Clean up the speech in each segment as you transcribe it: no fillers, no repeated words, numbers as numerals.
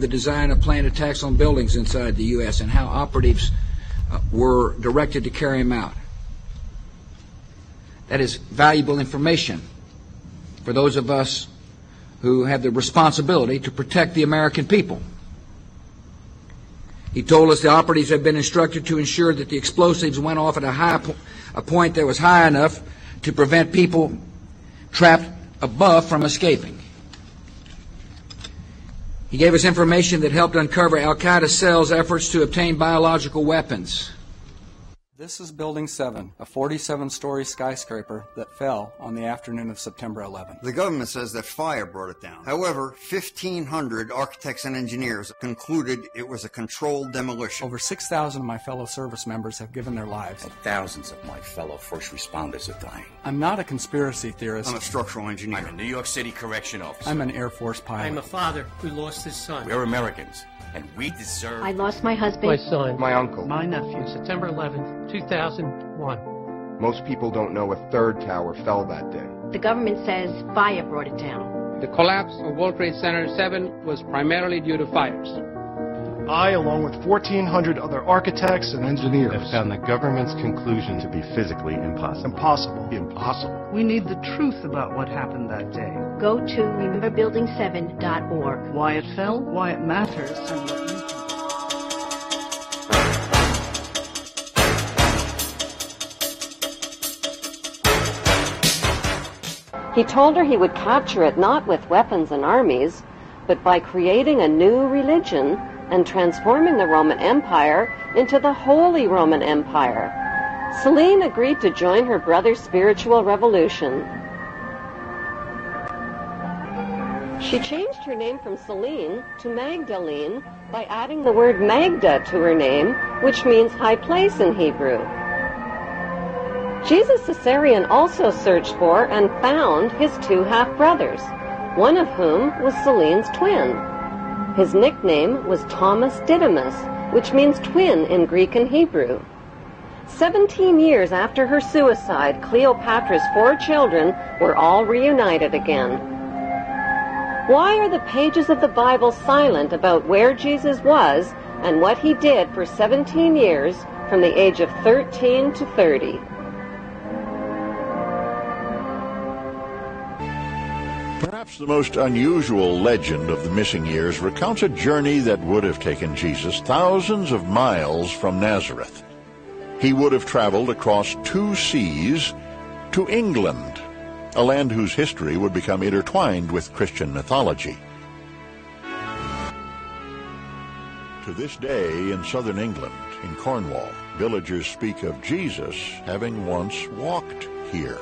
the design of planned attacks on buildings inside the U.S. and how operatives were directed to carry them out. That is valuable information for those of us who have the responsibility to protect the American people. He told us the operatives had been instructed to ensure that the explosives went off at a point that was high enough to prevent people trapped above from escaping. He gave us information that helped uncover Al-Qaeda cells' efforts to obtain biological weapons. This is Building 7, a 47-story skyscraper that fell on the afternoon of September 11th. The government says that fire brought it down. However, 1,500 architects and engineers concluded it was a controlled demolition. Over 6,000 of my fellow service members have given their lives. And thousands of my fellow first responders are dying. I'm not a conspiracy theorist. I'm a structural engineer. I'm a New York City correction officer. I'm an Air Force pilot. I'm a father who lost his son. We're Americans, and we deserve... I lost my husband. My son. My uncle. My nephew. September 11th, 2001. Most people don't know a third tower fell that day. The government says fire brought it down. The collapse of World Trade Center 7 was primarily due to fires. I, along with 1,400 other architects and engineers, have found the government's conclusion to be physically impossible. Impossible. We need the truth about what happened that day. Go to rememberbuilding7.org. Why it fell, why it matters, and what you can do. He told her he would capture it not with weapons and armies, but by creating a new religion and transforming the Roman Empire into the Holy Roman Empire. Celine agreed to join her brother's spiritual revolution. She changed her name from Celine to Magdalene by adding the word Magda to her name, which means high place in Hebrew. Jesus Caesarion also searched for and found his two half-brothers, one of whom was Celine's twin. His nickname was Thomas Didymus, which means twin in Greek and Hebrew. 17 years after her suicide, Cleopatra's 4 children were all reunited again. Why are the pages of the Bible silent about where Jesus was and what he did for 17 years from the age of 13 to 30? Perhaps the most unusual legend of the missing years recounts a journey that would have taken Jesus thousands of miles from Nazareth. He would have traveled across 2 seas to England, a land whose history would become intertwined with Christian mythology. To this day, in southern England, in Cornwall, villagers speak of Jesus having once walked here.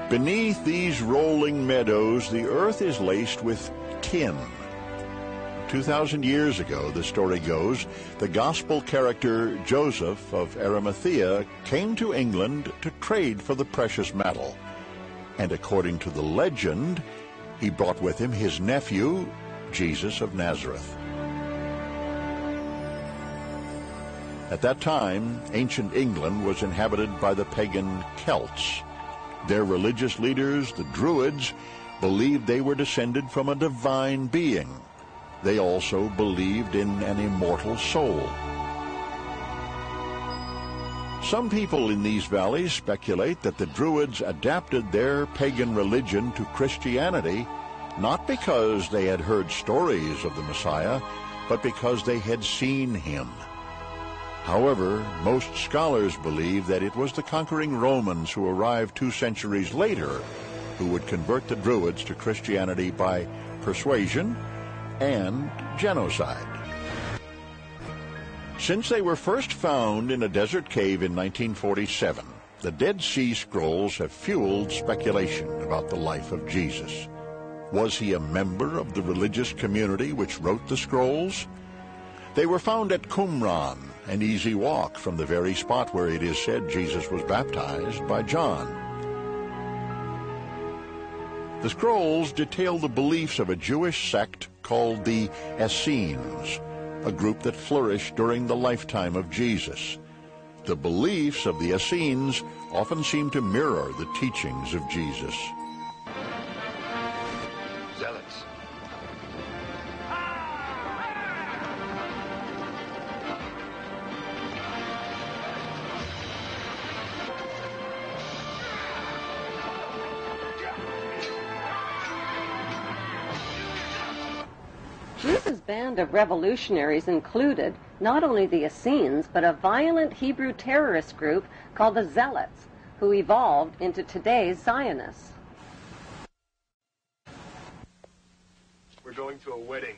Beneath these rolling meadows, the earth is laced with tin. 2,000 years ago, the story goes, the gospel character Joseph of Arimathea came to England to trade for the precious metal. And according to the legend, he brought with him his nephew, Jesus of Nazareth. At that time, ancient England was inhabited by the pagan Celts. Their religious leaders, the Druids, believed they were descended from a divine being. They also believed in an immortal soul. Some people in these valleys speculate that the Druids adapted their pagan religion to Christianity, not because they had heard stories of the Messiah, but because they had seen him. However, most scholars believe that it was the conquering Romans who arrived 2 centuries later who would convert the Druids to Christianity by persuasion and genocide. Since they were first found in a desert cave in 1947, the Dead Sea Scrolls have fueled speculation about the life of Jesus. Was he a member of the religious community which wrote the scrolls? They were found at Qumran, an easy walk from the very spot where it is said Jesus was baptized by John. The scrolls detail the beliefs of a Jewish sect called the Essenes, a group that flourished during the lifetime of Jesus. The beliefs of the Essenes often seem to mirror the teachings of Jesus. The zealots. Jesus' band of revolutionaries included not only the Essenes, but a violent Hebrew terrorist group called the Zealots, who evolved into today's Zionists. We're going to a wedding.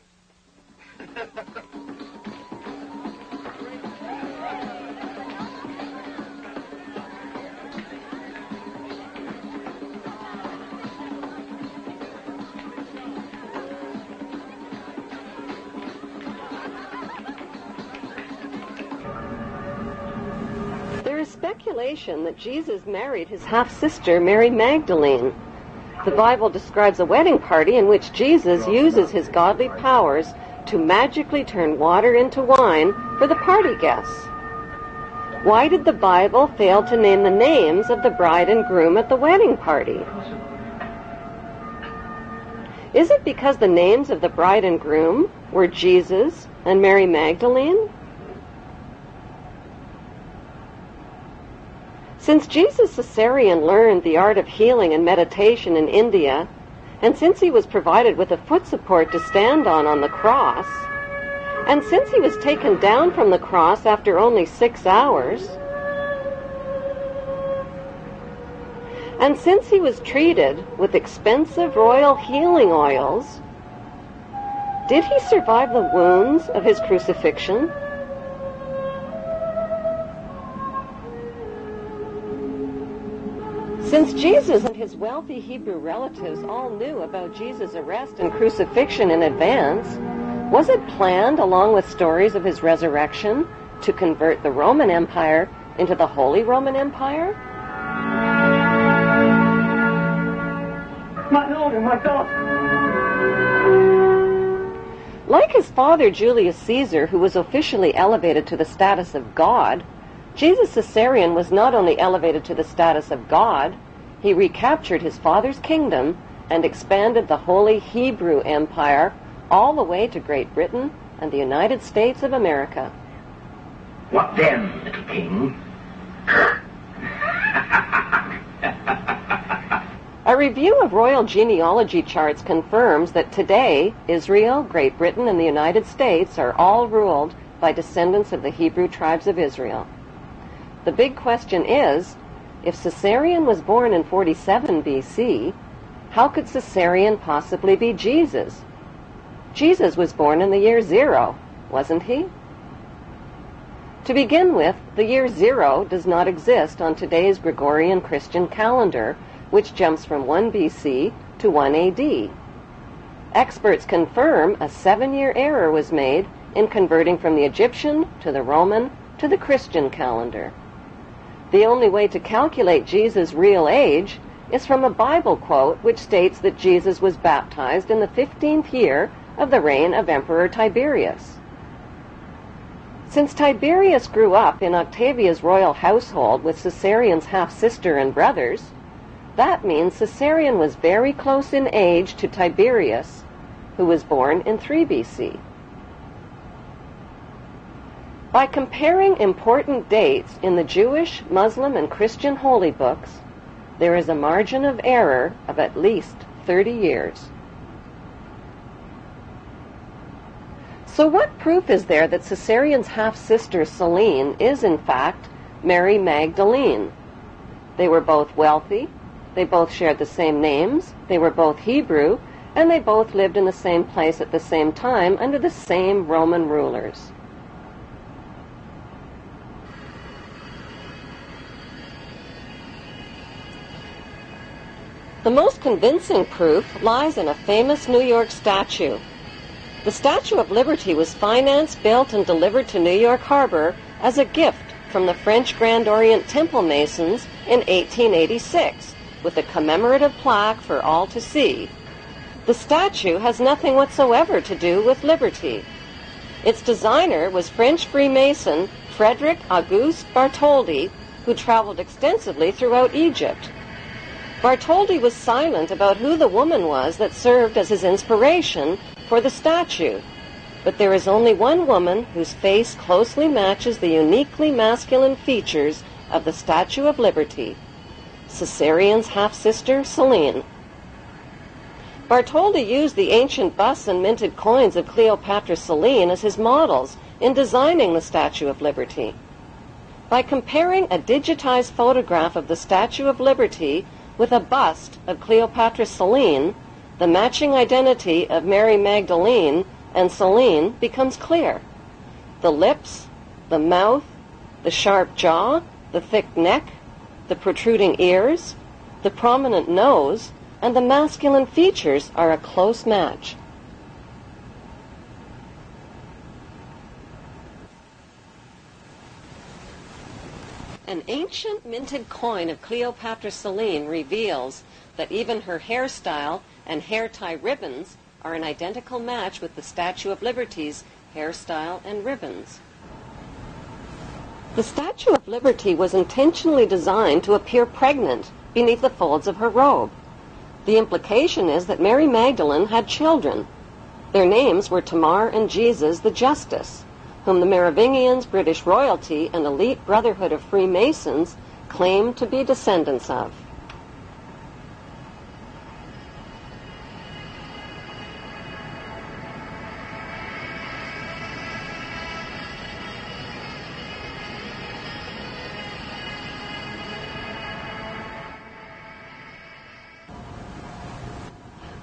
There is speculation that Jesus married his half-sister, Mary Magdalene. The Bible describes a wedding party in which Jesus uses his godly powers to magically turn water into wine for the party guests. Why did the Bible fail to name the names of the bride and groom at the wedding party? Is it because the names of the bride and groom were Jesus and Mary Magdalene? Since Jesus Caesarean learned the art of healing and meditation in India, and since he was provided with a foot support to stand on the cross, and since he was taken down from the cross after only 6 hours, and since he was treated with expensive royal healing oils, did he survive the wounds of his crucifixion? Since Jesus and his wealthy Hebrew relatives all knew about Jesus' arrest and crucifixion in advance, was it planned, along with stories of his resurrection, to convert the Roman Empire into the Holy Roman Empire? My Lord and my God! Like his father Julius Caesar, who was officially elevated to the status of God, Jesus Caesarean was not only elevated to the status of God, he recaptured his father's kingdom and expanded the Holy Hebrew Empire all the way to Great Britain and the United States of America. What then, little king? A review of royal genealogy charts confirms that today, Israel, Great Britain, and the United States are all ruled by descendants of the Hebrew tribes of Israel. The big question is, if Caesarean was born in 47 BC, how could Caesarean possibly be Jesus? Jesus was born in the year 0, wasn't he? To begin with, the year 0 does not exist on today's Gregorian Christian calendar, which jumps from 1 BC to 1 AD. Experts confirm a 7-year error was made in converting from the Egyptian to the Roman to the Christian calendar. The only way to calculate Jesus' real age is from a Bible quote which states that Jesus was baptized in the 15th year of the reign of Emperor Tiberius. Since Tiberius grew up in Octavia's royal household with Caesarean's half-sister and brothers, that means Caesarean was very close in age to Tiberius, who was born in 3 BC. By comparing important dates in the Jewish, Muslim, and Christian holy books, there is a margin of error of at least 30 years. So what proof is there that Caesarean's half-sister Celine is in fact Mary Magdalene? They were both wealthy, they both shared the same names, they were both Hebrew, and they both lived in the same place at the same time under the same Roman rulers. The most convincing proof lies in a famous New York statue. The Statue of Liberty was financed, built, and delivered to New York Harbor as a gift from the French Grand Orient Temple Masons in 1886, with a commemorative plaque for all to see. The statue has nothing whatsoever to do with liberty. Its designer was French Freemason Frederick Auguste Bartholdi, who traveled extensively throughout Egypt. Bartholdi was silent about who the woman was that served as his inspiration for the statue, but there is only one woman whose face closely matches the uniquely masculine features of the Statue of Liberty, Caesarion's half-sister, Selene. Bartholdi used the ancient busts and minted coins of Cleopatra Selene as his models in designing the Statue of Liberty. By comparing a digitized photograph of the Statue of Liberty with a bust of Cleopatra Selene, the matching identity of Mary Magdalene and Selene becomes clear. The lips, the mouth, the sharp jaw, the thick neck, the protruding ears, the prominent nose, and the masculine features are a close match. An ancient minted coin of Cleopatra Selene reveals that even her hairstyle and hair tie ribbons are an identical match with the Statue of Liberty's hairstyle and ribbons. The Statue of Liberty was intentionally designed to appear pregnant beneath the folds of her robe. The implication is that Mary Magdalene had children. Their names were Tamar and Jesus the Justice, whom the Merovingians, British royalty, and elite brotherhood of Freemasons claimed to be descendants of.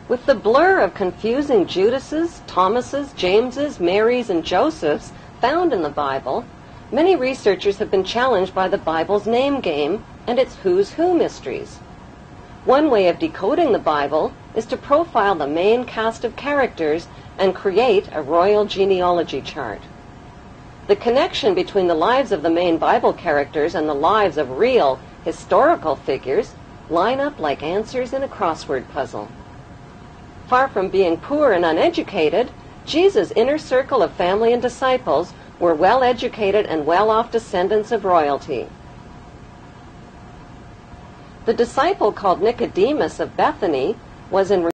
With the blur of confusing Judases, Thomases, Jameses, Marys, and Josephs found in the Bible, many researchers have been challenged by the Bible's name game and its who's who mysteries. One way of decoding the Bible is to profile the main cast of characters and create a royal genealogy chart. The connection between the lives of the main Bible characters and the lives of real, historical figures line up like answers in a crossword puzzle. Far from being poor and uneducated, Jesus' inner circle of family and disciples were well-educated and well-off descendants of royalty. The disciple called Nicodemus of Bethany was in